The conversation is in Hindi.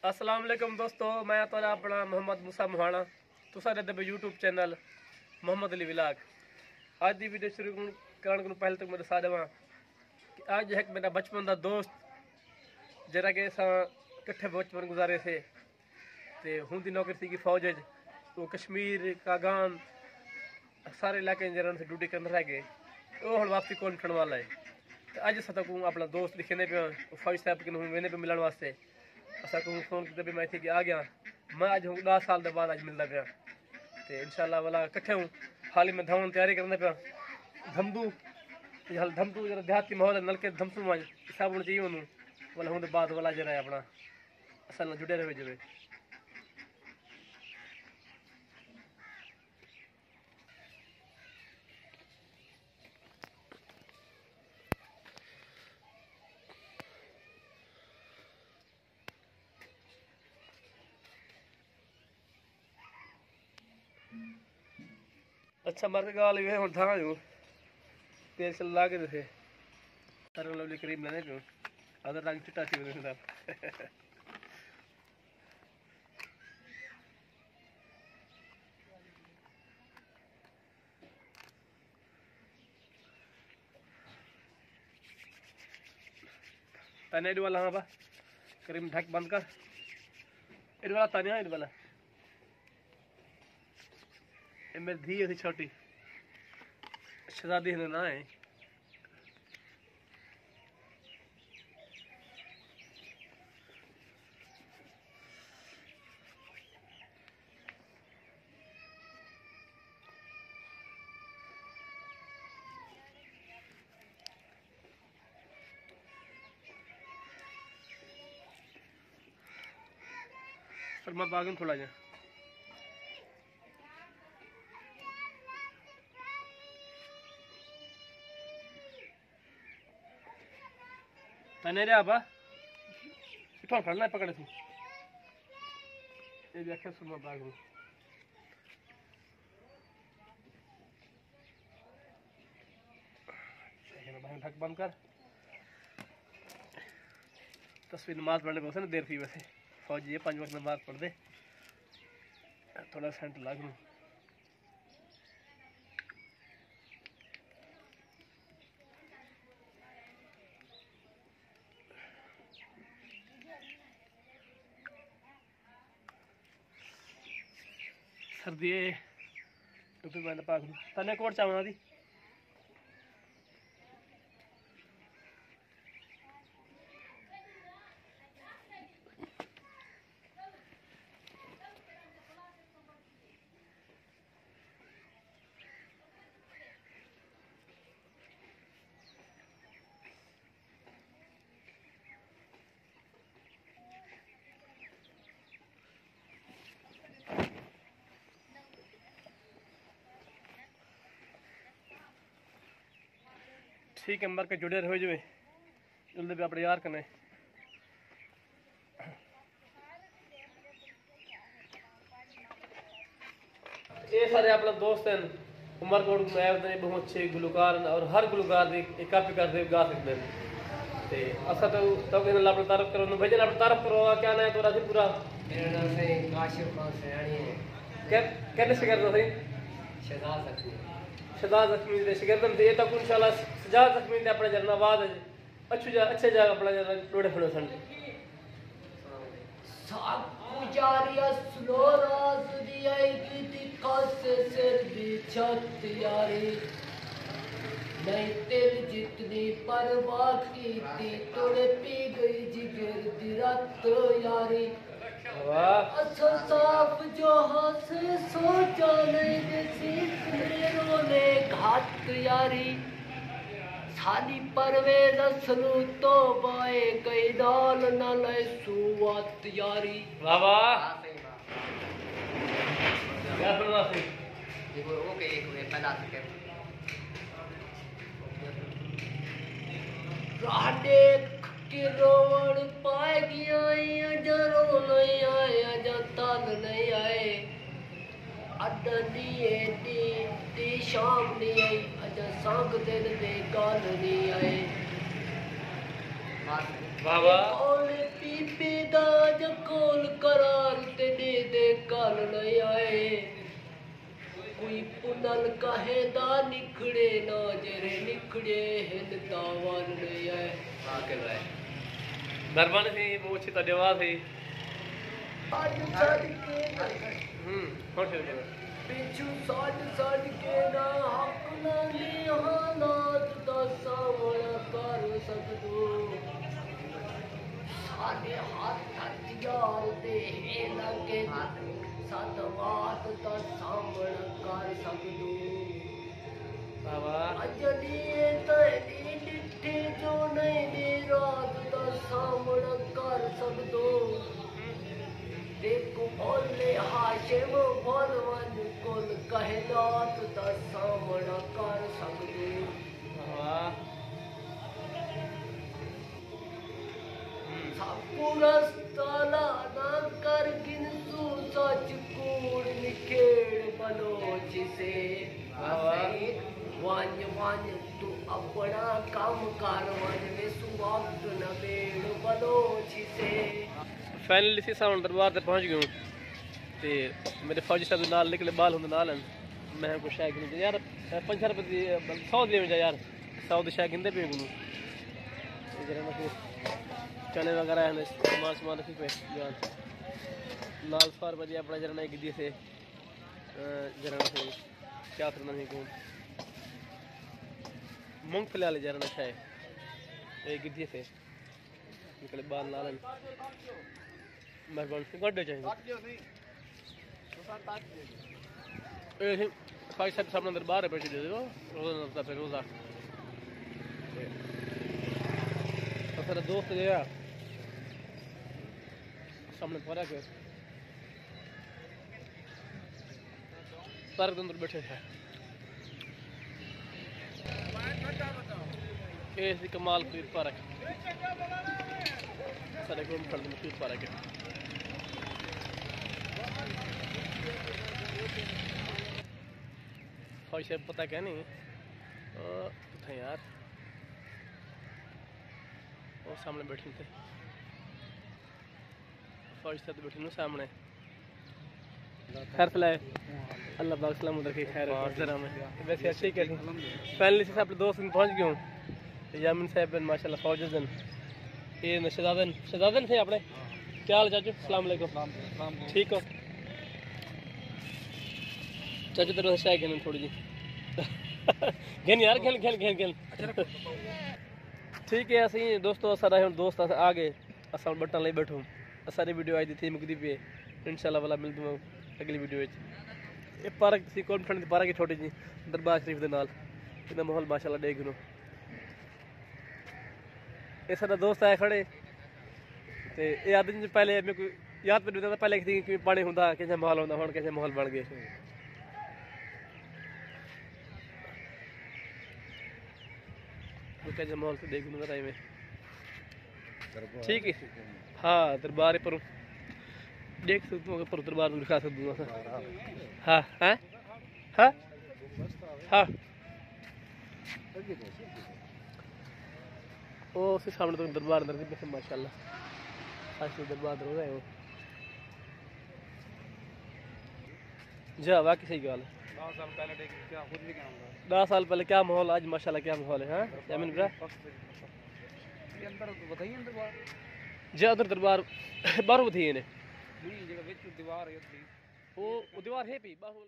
अस्सलाम वालेकुम दोस्तों, मैं तो अपना मोहम्मद मूसा मोहाना तुसा the YouTube channel Mohammad Ali vlog. आज की वीडियो शुरू करने को पहले तक मैं दसा देव कि आज एक मेरा बचपन का दोस्त जरा कि अस कट्ठे बचपन गुजारे थे तो हूँ की नौकरी थी फौज वो कश्मीर कागान सारे इलाके जरा से ड्यूटी करने रह गए। वो हम वापसी कौन उठने वाला है। तो अज अस तक अपना दोस्त लिखे पे फौज साहब के वेने पे मिलने वास्ते असा को फोन किया भी मैं इतने आ गया। मैं अज हूँ 10 साल के बाद अज मिलता पाया तो इंशाल्लाह वाला कट्ठे हूँ। हाल ही में धावन तैयारी करने पाया धमदू धमदू जरा देहाती माहौल है नलके धमसू में साबुन चाहिए उन्होंने वाला हूँ बाद वाला जरा है अपना असल जुड़े रहे जब अच्छा मर गाल ये हूँ था जो तेल चल ला के थे सारे लवली करीब लेने पे अदर रंग चिट्टा सी बने तने इड वाला हाँ बा करीम ढक बंद कर इड वाला तने इड वाला ये मेरी धी थी छोटी शहजादी है ना है सलमा बागन थोड़ा जा तने रे आबा इतना फड़ना है पकड़े तू ये भी आखे सलमा बागन ढक बंद कर। तस्वीर नमाज पढ़ने को देर थी वैसे फौजी है 5 वक्त नमाज पढ़ दे थोड़ा सेंट लग लूँ। सर्दी टोपी मैंने पाक लूँ तने कोट चावना दी ठीक है मर के जुड़े रहो जो जल्दी भी अपने यार कने ये सारे अपना दोस्त हैं उमरकोट में बहुत अच्छे गुलकार और हर गुलकार की काफी करते गा सकते हैं ते असा तो अपना तारफ करो भजन अपना तारफ करो क्या ना है तो राशि पूरा मेरा नाम से काशिफ खान सयानी है। कहने से करना सही शहजाद जख्मी शहजाद जख्मी दे शिकरदम थे तक इंशाल्लाह शहजाद जख्मी दे अपने जरना बाद अच्छे जगह अपना जरा टोड़े फड़ो सन साब पुजारिया सुनो राज दिया की खास सिर दी छत यारी नहीं तेल जितनी परवाह की थी तोड़े पी गई जिगर दी रात यारी वाह अच्छा साफ जो हंसे सोचा नहीं जैसी रोने घात यारी साली परवेज असलू तो बाए कई दाल न लय सुवात यारी। वाह वाह क्या सुनना सही देखो ओके एक वे पहला से राह देख के रोवण पाए गया जरो नहीं आया जाता नहीं आए अदनी दी शाम नहीं आई अजा सांग दिन दे गाल नहीं आए वाह वाह और पीपे दाज कोल करार ते दे काल नहीं आए कोई पुनल कहे दा निखड़े ना जरे निखड़े हिंद दावाल नहीं आए आके भाई दरबार से वो अच्छी तो देवा थी आज छड़ के कौन से पिछू साड़ के ना हक ना निहानात दा सावड़ा कर सकदो साडे हाथ हथियार दे है लगे सत बात दा सावड़ा कर सकदो बाबा अजनी तैनी डिठे जो नहीं दे रात दा सावड़ा कर सकदो देखो बोले हाशिम बोलवन कुल कहलात दा सावड़ा कर सकदो बाबा पुरस्ताला ना कर गिनसू सच कूड़ निखेड़ बलोच से वन तू अपना काम कर वन में सुवक्त न बेड़ बलोच से फाइनली इसी साउंड दरबार तक पहुंच गया हूं ते मेरे फौजी साहब दे नाल निकले बाल हुंदे नाल मैं कुछ शायद नहीं यार 5 रुपए दी 100 दे जा यार 100 दे शायद गिंदे पे गुनु जरा मैं चने वगैरह है सामान रखी पे जान लाल फार बजे अपना जरा नहीं गिद्दी से जरा से क्या करना नहीं कौन मूंगफली वाले जरा ना शायद एक गिद्दी से निकले बाल नालन मेहरबान से गड्ढे चाहिए ए खाई साहब सामने अंदर बाहर बैठे दे दो रोजा पे रोजा तो फिर दोस्त गया सामने पड़ा के पार्क के अंदर बैठे थे ऐसी कमाल पीर पार्क सारे को फल मशहूर पार्क है ख्वाहिश पता क्या नहीं थे यार और सामने बैठे थे ख्वाहिश से बैठे नो सामने खैर फैलाए अल्लाह पाक सलाम उधर की खैर जरा में वैसे अच्छी कह फाइनली से अपने दोस्त में पहुंच गया हूँ यामिन साहब बिन माशाल्लाह फौजन ये शहजादन थे अपने क्या हाल चाचू अस्सलाम वालेकुम ठीक हो चाचू तेरे से खेल थोड़ी जी खेल यार खेल ठीक है असं दोस्तों सारा हम दोस्त आ गए असा बटन ले बैठो सारी वीडियो आई थी मुकदी पे इंशाल्लाह वाला मिल दूँ अगली वीडियो ये पार्क सी कॉन्फिडेंस पार्क है छोटी जी दरबार शरीफ के नाल इतना माहौल माशाल्लाह देख लो ये सारा दोस्त आए खड़े तो याद पहले मेरे को याद पे नहीं पहले कि पानी होंगे कैसे माहौल होंगे हम कैसे माहौल बन गए कैसे माहौल से देख लूँगा टाइम में ठीक है हाँ दरबार पर देख सकता हूँ पर दरबार में दिखा सकता हूँ हाँ हाँ हाँ हाँ वो उसके सामने तो दरबार अंदर भी माशाल्लाह आज तो दरबार हो रहे हो जा वाकई सही गल है 10 साल पहले क्या माहौल आज माशाल्लाह क्या माहौल है हाँ यामिन ब्रा जा उधर दरबार बाहरों थी इन्हें वो दीवार है पी बाहर